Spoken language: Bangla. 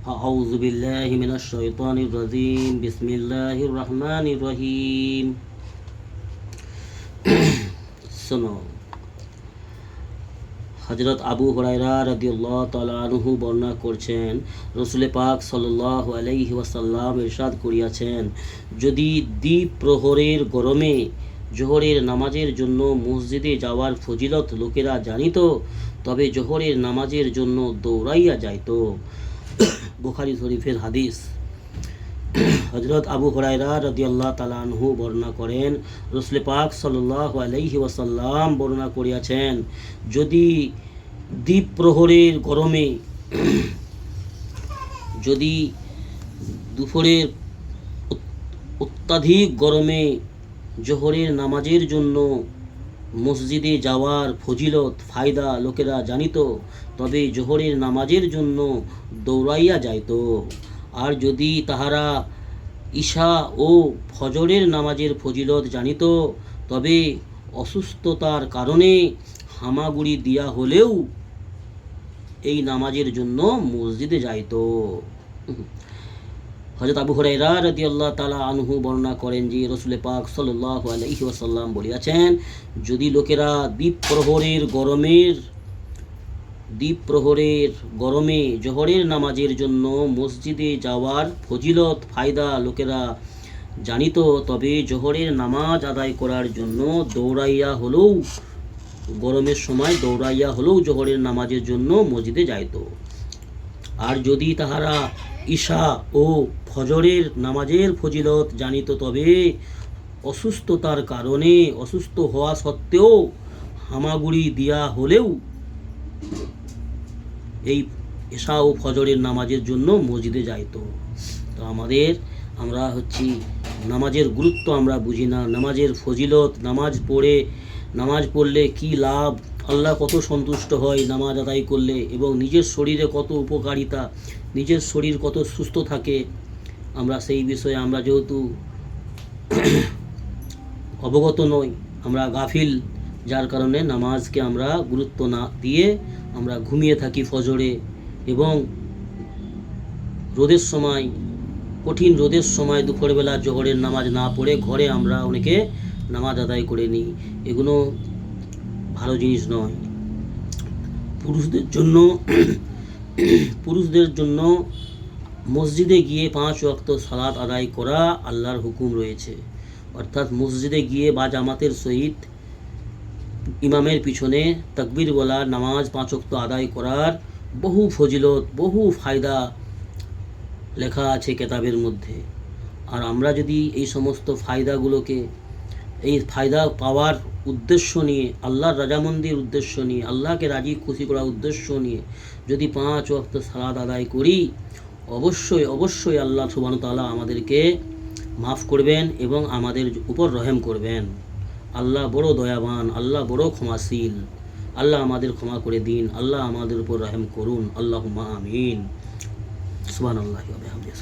আউযু বিল্লাহি মিনাশ শাইতানির রাজিম। বিসমিল্লাহির রহমানির রহিম। শোনো, হযরত আবু হুরায়রা রাদিয়াল্লাহু তাআলা আনহু বর্ণনা করছেন, রাসূল পাক সাল্লাল্লাহু আলাইহি ওয়াসাল্লাম ইরশাদ করিয়াছেন, যদি দ্বীপ প্রহরের গরমে জোহরের নামাজের জন্য মসজিদে যাওয়ার ফজিলত লোকেরা জানিত, তবে জোহরের নামাজের জন্য দৌড়াইয়া যাইত। বুখারী শরীফের হাদিস। হযরত আবু হুরায়রা রাদিয়াল্লাহু তাআলা আনহু বর্ণনা করেন, রাসূল পাক সাল্লাল্লাহু আলাইহি ওয়াসাল্লাম বর্ণনা করিয়াছেন, যদি দ্বীপ প্রহরের গরমে, যদি দুপুরের অত্যাধিক গরমে জোহরের নামাজের জন্য মসজিদে যাওয়ার ফজিলত ফায়দা লোকেরা জানিত, তবে জোহরের নামাজের জন্য দৌড়াইয়া যাইত। আর যদি তাহারা ঈশা ও ফজরের নামাজের ফজিলত জানিত, তবে অসুস্থতার কারণে হামাগুড়ি দিয়া হলেও এই নামাজের জন্য মসজিদে যাইত। হযরত আবু হুরায়রা রাদিয়াল্লাহু তাআলা আনহু বর্ণনা করেন যে, রাসূল পাক সাল্লাল্লাহু আলাইহি ওয়াসাল্লাম বলিয়াছেন, যদি লোকেরা দ্বীপ প্রহরের গরমে জোহরের নামাজের জন্য মসজিদে যাওয়ার ফজিলত ফায়দা লোকেরা জানিত, তবে জোহরের নামাজ আদায় করার জন্য গরমের সময় দৌড়াইয়া হলেও জোহরের নামাজের জন্য মসজিদে যাইত। আর যদি তাহারা ঈশা ও ফজরের নামাজের ফজিলত জানিত, তবে অসুস্থতার কারণে, অসুস্থ হওয়া সত্ত্বেও হামাগুড়ি দিয়া হলেও এই ঈশা ও ফজরের নামাজের জন্য মসজিদে যাইত। তো আমরা নামাজের গুরুত্ব আমরা বুঝি না, নামাজের ফজিলত, নামাজ পড়লে কি লাভ, আল্লাহ কত সন্তুষ্ট হয় নামাজ আদায় করলে, এবং নিজের শরীরে কত উপকারিতা, নিজের শরীর কত সুস্থ থাকে, আমরা সেই বিষয়ে আমরা যেহেতু অবগত নই, আমরা গাফিল, যার কারণে নামাজকে আমরা গুরুত্ব না দিয়ে আমরা ঘুমিয়ে থাকি ফজরে, এবং কঠিন রোদের সময় দুপুরবেলা জোহরের নামাজ না পড়ে ঘরে আমরা অনেকে নামাজ আদায় করে নিই। এগুলো ভালো জিনিস নয়। পুরুষদের জন্য মসজিদে গিয়ে 5 ওয়াক্ত সালাত আদায় করা আল্লাহর হুকুম রয়েছে। অর্থাৎ মসজিদে গিয়ে বা জামাতের সহিত ইমামের পিছনে তাকবীর বলা নামাজ 5 ওয়াক্ত আদায় করার বহু ফজিলত, বহু ফায়দা লেখা আছে কেতাবের মধ্যে। আর আমরা যদি এই সমস্ত এই ফায়দা পাওয়ার উদ্দেশ্য নিয়ে, আল্লাহর রাজামন্দির উদ্দেশ্য নিয়ে, আল্লাহকে রাজি খুশি করার উদ্দেশ্য নিয়ে যদি 5 ওয়াক্ত সালাত আদায় করি, অবশ্যই আল্লাহ সুবহানাহু ওয়া তাআলা আমাদেরকে মাফ করবেন এবং আমাদের উপর রহেম করবেন। আল্লাহ বড় দয়াবান, আল্লাহ বড় ক্ষমাশীল। আল্লাহ আমাদের ক্ষমা করে দিন, আল্লাহ আমাদের উপর রহেম করুন। আল্লাহুম্মা আমিন। সুবহানাল্লাহি ওয়া বিহামদিহি।